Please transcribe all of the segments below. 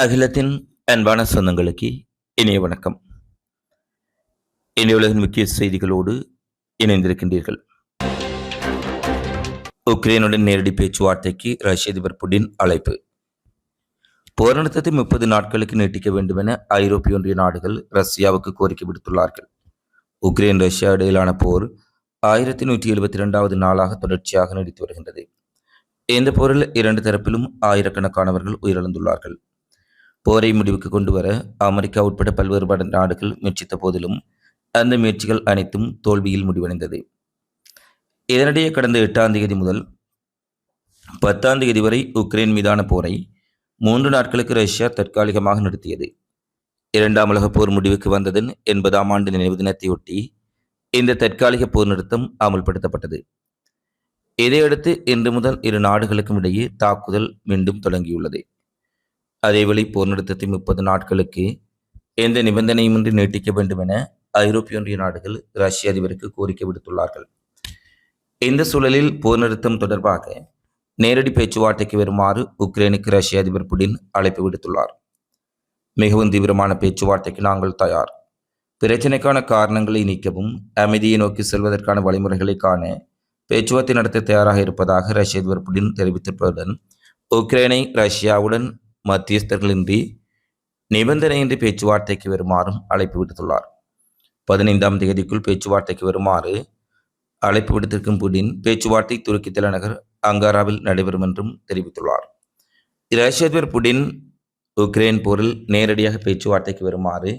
அகிலத்தின் அன்பான சொந்தங்களுக்கு இனிய வணக்கம். இனி உலகின் முக்கிய செய்திகளோடு இணைந்திருக்கின்றீர்கள். உக்ரைனுடன் நேரடி பேச்சுவார்த்தைக்கு ரஷ்ய அதிபர் புடின் அழைப்பு. போர் நிறுத்தத்தை 30 நாட்களுக்கு நீட்டிக்க வேண்டும் என ஐரோப்பிய ஒன்றிய நாடுகள் ரஷ்யாவுக்கு கோரிக்கை விடுத்துள்ளார்கள். உக்ரைன் ரஷ்யா இடையிலான போர் 1172வது நாளாக தொடர்ச்சியாக நீடித்து வருகின்றது. இந்த போரில் இரண்டு தரப்பிலும் ஆயிரக்கணக்கானவர்கள் உயிரிழந்துள்ளார்கள். போரை முடிவுக்கு கொண்டு வர அமெரிக்கா உட்பட பல்வேறு நாடுகள் முயற்சித்த போதிலும் அந்த முயற்சிகள் அனைத்தும் தோல்வியில் முடிவடைந்தது. இதனிடையே கடந்த 8ஆம் தேதி முதல் 10ஆம் தேதி வரை உக்ரைன் மீதான போரை 3 நாட்களுக்கு ரஷ்யா தற்காலிகமாக நிறுத்தியது. 2ஆம் உலகப் போர் முடிவுக்கு வந்ததன் 80ஆம் ஆண்டு நினைவு தினத்தையொட்டி இந்த தற்காலிக போர் நிறுத்தம் அமல்படுத்தப்பட்டது. இதையடுத்து இன்று முதல் இரு நாடுகளுக்கும் இடையே தாக்குதல் மீண்டும் தொடங்கியுள்ளது. அதேவேளை போர் நிறுத்தத்தை 30 நாட்களுக்கு எந்த நிபந்தனையுமின்றி நீட்டிக்க வேண்டும் என ஐரோப்பிய ஒன்றிய நாடுகள் ரஷ்ய அதிபருக்கு கோரிக்கை விடுத்துள்ளார்கள். இந்த சூழலில் போர் நிறுத்தம் தொடர்பாக நேரடி பேச்சுவார்த்தைக்கு வருமாறு உக்ரைனுக்கு ரஷ்ய அதிபர் புடின் அழைப்பு விடுத்துள்ளார். மிகவும் தீவிரமான பேச்சுவார்த்தைக்கு நாங்கள் தயார். பிரச்சினைக்கான காரணங்களை நீக்கவும் அமைதியை நோக்கி செல்வதற்கான வழிமுறைகளை காண பேச்சுவார்த்தை நடத்த தயாராக இருப்பதாக ரஷ்ய அதிபர் புடின் தெரிவித்திருப்பதுடன் உக்ரைனை ரஷ்யாவுடன் மத்தியஸ்தர்களின்றி நிபந்தனையின்றி பேச்சுவார்த்தைக்கு வருமாறும் அழைப்பு விடுத்துள்ளார். 15ஆம் தேதிக்குள் பேச்சுவார்த்தைக்கு வருமாறு அழைப்பு விடுத்திருக்கும் புடின் பேச்சுவார்த்தை துருக்கி தலைநகர் அங்காராவில் நடைபெறும் என்றும் தெரிவித்துள்ளார். ரஷ்ய அதிபர் புடின் உக்ரைன் போரில் நேரடியாக பேச்சுவார்த்தைக்கு வருமாறு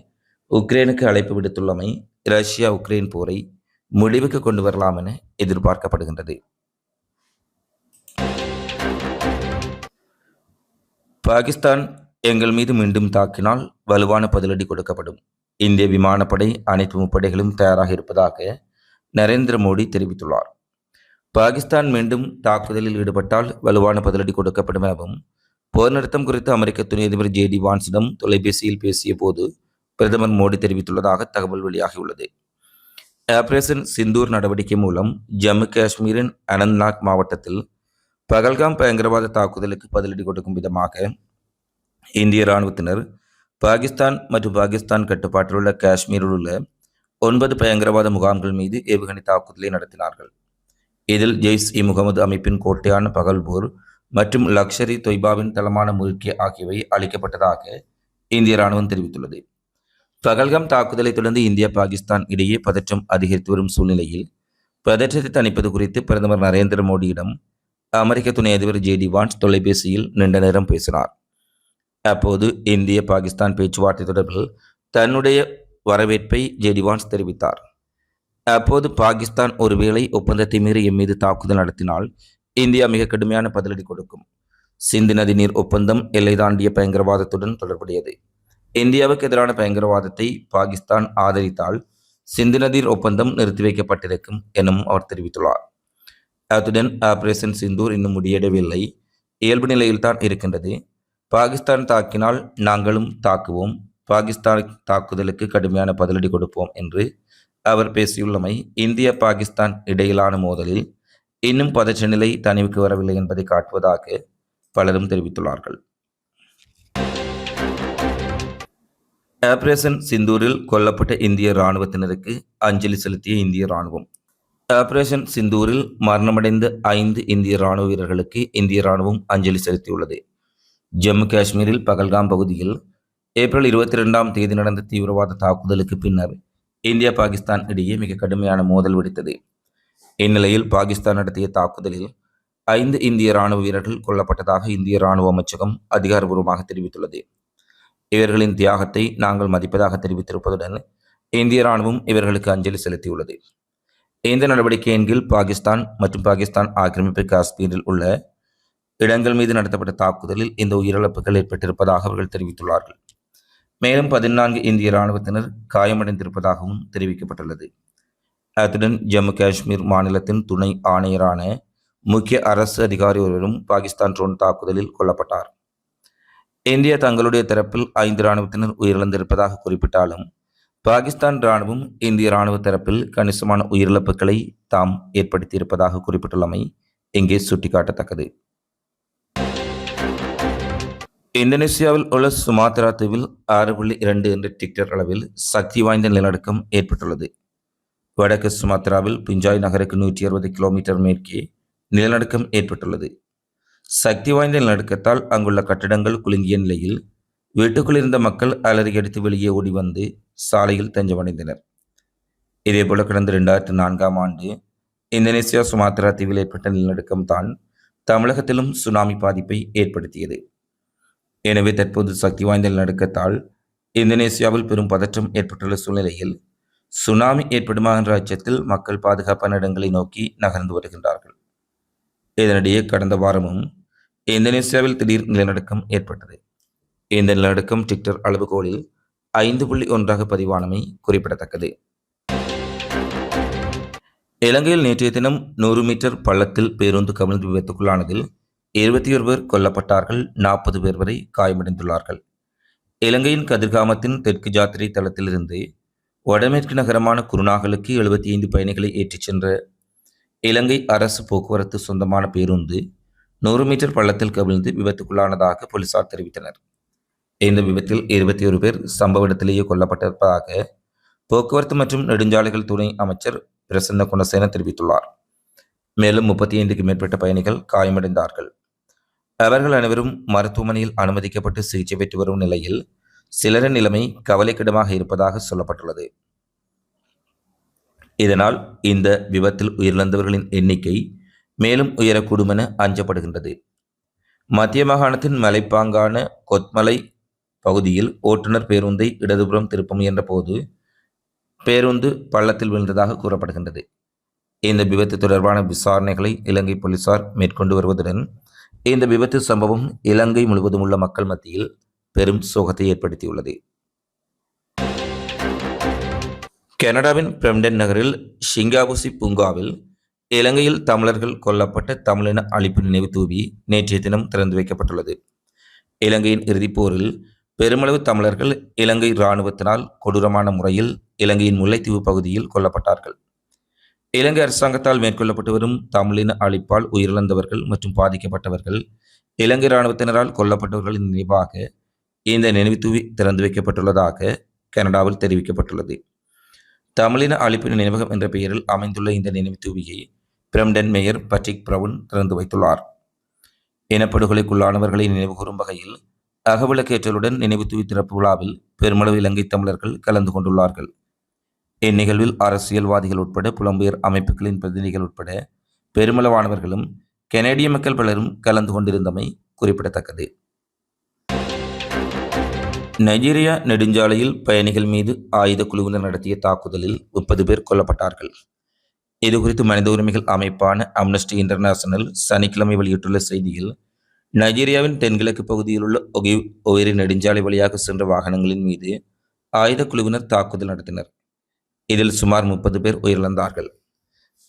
உக்ரைனுக்கு அழைப்பு விடுத்துள்ளமை ரஷ்யா உக்ரைன் போரை முடிவுக்கு கொண்டு வரலாம் என எதிர்பார்க்கப்படுகின்றது. பாகிஸ்தான் எங்கள் மீது மீண்டும் தாக்கினால் வலுவான பதிலடி கொடுக்கப்படும். இந்திய விமானப்படை அனைத்து முப்படைகளும் தயாராக இருப்பதாக நரேந்திர மோடி தெரிவித்துள்ளார். பாகிஸ்தான் மீண்டும் தாக்குதலில் ஈடுபட்டால் வலுவான பதிலடி கொடுக்கப்படும் எனவும் போர் நிறுத்தம் குறித்து அமெரிக்க துணை அதிபர் JD வான்ஸிடம் தொலைபேசியில் பேசிய போது பிரதமர் மோடி தெரிவித்துள்ளதாக தகவல் வெளியாகியுள்ளது. ஆபரேஷன் சிந்தூர் நடவடிக்கை மூலம் ஜம்மு காஷ்மீரின் அனந்த்நாக் மாவட்டத்தில் பகல்காம் பயங்கரவாத தாக்குதலுக்கு பதிலடி கொடுக்கும் விதமாக இந்திய இராணுவத்தினர் பாகிஸ்தான் மற்றும் பாகிஸ்தான் கட்டுப்பாட்டில் உள்ள காஷ்மீரில் உள்ள 9 பயங்கரவாத முகாம்கள் மீது ஏவுகணை தாக்குதலை நடத்தினார்கள். இதில் ஜெய்ஷ்-இ-முகமது அமைப்பின் கோட்டையான பகல்பூர் மற்றும் லக்ஷர்-இ தொய்பாவின் தளமான முல்கி ஆகியவை அளிக்கப்பட்டதாக இந்திய இராணுவம் தெரிவித்துள்ளது. பகல்காம் தாக்குதலை தொடர்ந்து இந்தியா பாகிஸ்தான் இடையே பதற்றம் அதிகரித்து வரும் சூழ்நிலையில் பதற்றத்தை தணிப்பது குறித்து பிரதமர் நரேந்திர மோடியிடம் அமெரிக்க துணை அதிபர் JD வான்ஸ் தொலைபேசியில் நீண்ட நேரம் பேசினார். அப்போது இந்திய பாகிஸ்தான் பேச்சுவார்த்தை தொடர்பில் தன்னுடைய வரவேற்பை JD வான்ஸ் தெரிவித்தார். அப்போது பாகிஸ்தான் ஒருவேளை ஒப்பந்தத்தை மீறி எம் மீது தாக்குதல் நடத்தினால் இந்தியா மிக கடுமையான பதிலடி கொடுக்கும். சிந்து நதி நீர் ஒப்பந்தம் எல்லை தாண்டிய பயங்கரவாதத்துடன் தொடர்புடையது. இந்தியாவுக்கு எதிரான பயங்கரவாதத்தை பாகிஸ்தான் ஆதரித்தால் சிந்து நதிர் ஒப்பந்தம் நிறுத்தி வைக்கப்பட்டிருக்கும் எனவும் அவர் தெரிவித்துள்ளார். அத்துடன் ஆபரேஷன் சிந்தூர் இன்னும் முடியவில்லை, இயல்பு நிலையில்தான் இருக்கின்றது. பாகிஸ்தான் தாக்கினால் நாங்களும் தாக்குவோம், பாகிஸ்தான் தாக்குதலுக்கு கடுமையான பதிலடி கொடுப்போம் என்று அவர் பேசியுள்ளமை இந்திய பாகிஸ்தான் இடையிலான மோதலில் இன்னும் பதற்ற நிலை தணிவுக்கு வரவில்லை என்பதை காட்டுவதாக பலரும் தெரிவித்துள்ளார்கள். ஆபரேஷன் சிந்தூரில் கொல்லப்பட்ட இந்திய இராணுவத்தினருக்கு அஞ்சலி செலுத்திய இந்திய இராணுவம். ஆபரேஷன் சிந்தூரில் மரணமடைந்த 5 இந்திய இராணுவ வீரர்களுக்கு இந்திய இராணுவம் அஞ்சலி செலுத்தியுள்ளது. ஜம்மு காஷ்மீரில் பகல்காம் பகுதியில் ஏப்ரல் 22ஆம் தேதி நடந்த தீவிரவாத தாக்குதலுக்கு பின்னர் இந்தியா பாகிஸ்தான் இடையே மிக கடுமையான மோதல் வெடித்தது. இந்நிலையில் பாகிஸ்தான் நடத்திய தாக்குதலில் 5 இந்திய இராணுவ வீரர்கள் கொல்லப்பட்டதாக இந்திய இராணுவ அமைச்சகம் அதிகாரப்பூர்வமாக தெரிவித்துள்ளது. இவர்களின் தியாகத்தை நாங்கள் மதிப்பதாக தெரிவித்திருப்பதுடன் இந்திய இராணுவம் இவர்களுக்கு அஞ்சலி செலுத்தியுள்ளது. இந்த நடவடிக்கையின் கீழ் பாகிஸ்தான் மற்றும் பாகிஸ்தான் ஆக்கிரமிப்பு காஷ்மீரில் உள்ள இடங்கள் மீது நடத்தப்பட்ட தாக்குதலில் இந்த உயிரிழப்புகள் ஏற்பட்டிருப்பதாக அவர்கள் தெரிவித்துள்ளார்கள். மேலும் 14 இந்திய இராணுவத்தினர் காயமடைந்திருப்பதாகவும் தெரிவிக்கப்பட்டுள்ளது. அத்துடன் ஜம்மு காஷ்மீர் மாநிலத்தின் துணை ஆணையரான முக்கிய அரசு அதிகாரி ஒருவரும் பாகிஸ்தான் ட்ரோன் தாக்குதலில் கொல்லப்பட்டார். இந்தியா தங்களுடைய தரப்பில் 5 இராணுவத்தினர் உயிரிழந்திருப்பதாக குறிப்பிட்டாலும் பாகிஸ்தான் இராணுவம் இந்திய இராணுவ தரப்பில் கணிசமான உயிரிழப்புகளை தாம் ஏற்படுத்தியிருப்பதாக குறிப்பிட்டுள்ளமை இங்கே சுட்டிக்காட்டத்தக்கது. இந்தோனேசியாவில் உள்ள சுமாத்ரா தீவில் 6.2 என்ற டிக்டர் அளவில் சக்தி வாய்ந்த நிலநடுக்கம் ஏற்பட்டுள்ளது. வடக்கு சுமாத்ராவில் பிஞ்சாய் நகருக்கு 160 கிலோமீட்டர் மேற்கே நிலநடுக்கம் ஏற்பட்டுள்ளது. சக்தி வாய்ந்த நிலநடுக்கத்தால் அங்குள்ள கட்டடங்கள் குலுங்கிய நிலையில் வீட்டுக்குள் இருந்த மக்கள் அலறியடித்து வெளியே ஓடி வந்து சாலையில் தஞ்சமடைந்தனர். இதேபோல கடந்த 2004ஆம் ஆண்டு இந்தோனேசியா சுமாத்ரா தீவில் ஏற்பட்ட நிலநடுக்கம் தான் தமிழகத்திலும் சுனாமி பாதிப்பை ஏற்படுத்தியது. எனவே தற்போது சக்தி வாய்ந்த நிலநடுக்கத்தால் இந்தோனேசியாவில் பெரும் பதற்றம் ஏற்பட்டுள்ள சூழ்நிலையில் சுனாமி ஏற்படுமா என்ற அச்சத்தில் மக்கள் பாதுகாப்பான இடங்களை நோக்கி நகர்ந்து வருகின்றார்கள். இதனிடையே கடந்த வாரமும் இந்தோனேசியாவில் திடீர் நிலநடுக்கம் ஏற்பட்டது. இந்த நிலநடுக்கம் டிக்டர் அளவுகோலில் 5.1 பதிவானமை குறிப்பிடத்தக்கது. இலங்கையில் நேற்றைய தினம் 100 மீட்டர் பள்ளத்தில் பேருந்து கவிழ்ந்து விபத்துக்குள்ளானதில் 21 பேர் கொல்லப்பட்டார்கள், 40 பேர் வரை காயமடைந்துள்ளார்கள். இலங்கையின் கதிர்காமத்தின் தெற்கு ஜாத்திரை தளத்திலிருந்து வடமேற்கு நகரமான குருநாகலுக்கு 75 பயணிகளை ஏற்றிச் சென்ற இலங்கை அரசு போக்குவரத்து சொந்தமான பேருந்து 100 மீட்டர் பள்ளத்தில் கவிழ்ந்து விபத்துக்குள்ளானதாக போலீசார் தெரிவித்தனர். இந்த விபத்தில் 21 பேர் சம்பவ இடத்திலேயே கொல்லப்பட்டிருப்பதாக போக்குவரத்து மற்றும் நெடுஞ்சாலைகள் துணை அமைச்சர் பிரசன்ன குணசேன தெரிவித்துள்ளார். மேலும் 35க்கும் மேற்பட்ட பயணிகள் காயமடைந்தார்கள். அவர்கள் அனைவரும் மருத்துவமனையில் அனுமதிக்கப்பட்டு சிகிச்சை பெற்று வரும் நிலையில் சிலரின் நிலைமை கவலைக்கிடமாக இருப்பதாக சொல்லப்பட்டுள்ளது. இதனால் இந்த விபத்தில் உயிரிழந்தவர்களின் எண்ணிக்கை மேலும் உயரக்கூடும் என அஞ்சப்படுகின்றது. மத்திய மாகாணத்தின் மலைப்பாங்கான கொத்மலை பகுதியில் ஓட்டுநர் பேருந்தை இடதுபுறம் திருப்ப முயன்ற போது பேருந்து பள்ளத்தில் விழுந்ததாக கூறப்படுகின்றது. இந்த விபத்து தொடர்பான விசாரணைகளை இலங்கை போலீசார் மேற்கொண்டு வருவதுடன் இந்த விபத்து சம்பவம் இலங்கை முழுவதும் உள்ள மக்கள் மத்தியில் பெரும் சோகத்தை ஏற்படுத்தியுள்ளது. கனடாவின் பிரம்டன் நகரில் ஷிங்காபுசி பூங்காவில் இலங்கையில் தமிழர்கள் கொல்லப்பட்ட தமிழின அழிப்பு நினைவு தூவி நேற்றைய தினம் திறந்து வைக்கப்பட்டுள்ளது. இலங்கையின் இறுதிப்போரில் பெருமளவு தமிழர்கள் இலங்கை இராணுவத்தினால் கொடூரமான முறையில் இலங்கையின் முல்லைத்தீவு பகுதியில் கொல்லப்பட்டார்கள். இலங்கை அரசாங்கத்தால் மேற்கொள்ளப்பட்டு வரும் தமிழின அழிப்பால் உயிரிழந்தவர்கள் மற்றும் பாதிக்கப்பட்டவர்கள் இலங்கை இராணுவத்தினரால் கொல்லப்பட்டவர்களின் நினைவாக இந்த நினைவு தூவி திறந்து வைக்கப்பட்டுள்ளதாக கனடாவில் தெரிவிக்கப்பட்டுள்ளது. தமிழின அழிப்பு நினைவகம் என்ற பெயரில் அமைந்துள்ள இந்த நினைவு தூவியை பிரம்டன் மேயர் பட்ரிக் பிரவுன் திறந்து வைத்துள்ளார். இனப்படுகொலைக்குள்ளானவர்களை நினைவுகூரும் வகையில் அகவிளக்கேற்றலுடன் நினைவு தூவி திறப்பு விழாவில் பெருமளவு இலங்கை தமிழர்கள் கலந்து கொண்டுள்ளார்கள். இந்நிகழ்வில் அரசியல்வாதிகள் உட்பட புலம்பெயர் அமைப்புகளின் பிரதிநிதிகள் உட்பட பெருமளவானவர்களும் கனேடிய மக்கள் பலரும் கலந்து கொண்டிருந்தமை குறிப்பிடத்தக்கது. நைஜீரியா நெடுஞ்சாலையில் பயணிகள் மீது ஆயுத குழுவினர் நடத்திய தாக்குதலில் 30 பேர் கொல்லப்பட்டார்கள். இதுகுறித்து மனித உரிமைகள் அமைப்பான அம்னஸ்டி இன்டர்நேஷனல் சனிக்கிழமை வெளியிட்டுள்ள செய்தியில், நைஜீரியாவின் தென்கிழக்கு பகுதியில் உள்ள ஒயிரி நெடுஞ்சாலை வழியாக சென்ற வாகனங்களின் மீது ஆயுத குழுவினர் தாக்குதல் நடத்தினர். இதில் சுமார் 30 பேர் உயிரிழந்தார்கள்.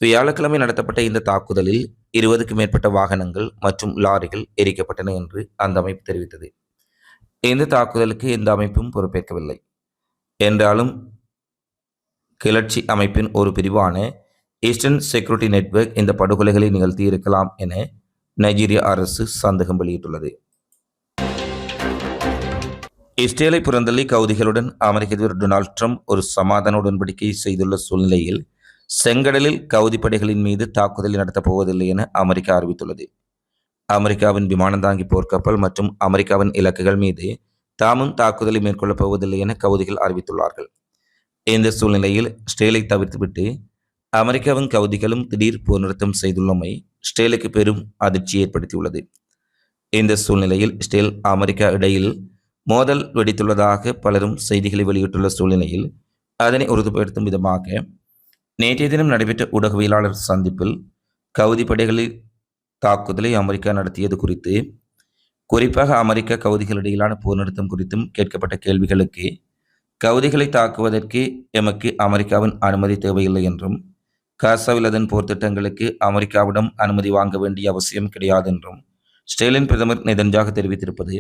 வியாழக்கிழமை நடத்தப்பட்ட இந்த தாக்குதலில் 20க்கும் மேற்பட்ட வாகனங்கள் மற்றும் லாரிகள் எரிக்கப்பட்டன என்று அந்த அமைப்பு தெரிவித்தது. இந்த தாக்குதலுக்கு எந்த அமைப்பும் பொறுப்பேற்கவில்லை என்றாலும் கிளர்ச்சி அமைப்பின் ஒரு பிரிவான ஈஸ்டர்ன் செக்யூரிட்டி நெட்வொர்க் இந்த படுகொலைகளை நிகழ்த்தியிருக்கலாம் என நைஜீரிய அரசு சந்தேகம் வெளியிட்டுள்ளது. இஸ்ரேலை புறந்தள்ளி கவுதிகளுடன் அமெரிக்க அதிபர் டொனால்ட் ட்ரம்ப் ஒரு சமாதான உடன்படிக்கை செய்துள்ள சூழ்நிலையில் செங்கடலில் கவுதி படைகளின் மீது தாக்குதலை நடத்தப் போவதில்லை என அமெரிக்கா அறிவித்துள்ளது. அமெரிக்காவின் விமானந்தாங்கி போர்க்கப்பல் மற்றும் அமெரிக்காவின் இலக்குகள் மீது தாமும் தாக்குதலை மேற்கொள்ளப் போவதில்லை என கவுதிகள் அறிவித்துள்ளார்கள். இந்த சூழ்நிலையில் இஸ்ரேலை தவிர்த்துவிட்டு அமெரிக்காவின் கவுதிகளும் திடீர் போர் நிறுத்தம் செய்துள்ளமை இஸ்ரேலுக்கு பெரும் அதிர்ச்சி ஏற்படுத்தியுள்ளது. இந்த சூழ்நிலையில் இஸ்ரேல் அமெரிக்கா இடையில் மோதல் வெடித்துள்ளதாக பலரும் செய்திகளை வெளியிட்டுள்ள சூழ்நிலையில் அதனை உறுதிப்படுத்தும் விதமாக நேற்றைய தினம் நடைபெற்ற ஊடகவியலாளர் சந்திப்பில் கவுதி படைகளில் தாக்குதலை அமெரிக்கா நடத்தியது குறித்து, குறிப்பாக அமெரிக்க கவுதிகளிடையிலான போர் நிறுத்தம் குறித்தும் கேட்கப்பட்ட கேள்விகளுக்கு கவுதிகளை தாக்குவதற்கு எமக்கு அமெரிக்காவின் அனுமதி தேவையில்லை என்றும், காசாவில் அதன் போர் திட்டங்களுக்கு அமெரிக்காவிடம் அனுமதி வாங்க வேண்டிய அவசியம் கிடையாது என்றும் இஸ்ரேலின் பிரதமர் நெதன்யாகு தெரிவித்திருப்பது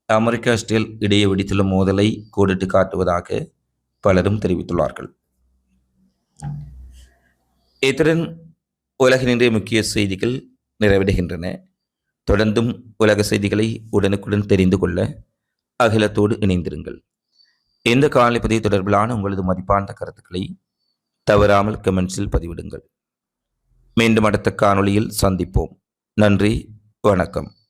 அமெரிக்கா இஸ்ரேல் இடையே வெடித்துள்ள மோதலை கோடிட்டு காட்டுவதாக பலரும் தெரிவித்துள்ளார்கள். இத்துடன் உலகின் இன்றைய முக்கிய செய்திகள் நிறைவடைகின்றன. தொடர்ந்தும் உலக செய்திகளை உடனுக்குடன் தெரிந்து கொள்ள அகிலத்தோடு இணைந்திருங்கள். இந்த காலைப்பதிவு தொடர்பிலான உங்களது மதிப்பான கருத்துக்களை தவறாமல் கமெண்ட்ஸில் பதிவிடுங்கள். மீண்டும் அடுத்த காணொளியில் சந்திப்போம். நன்றி, வணக்கம்.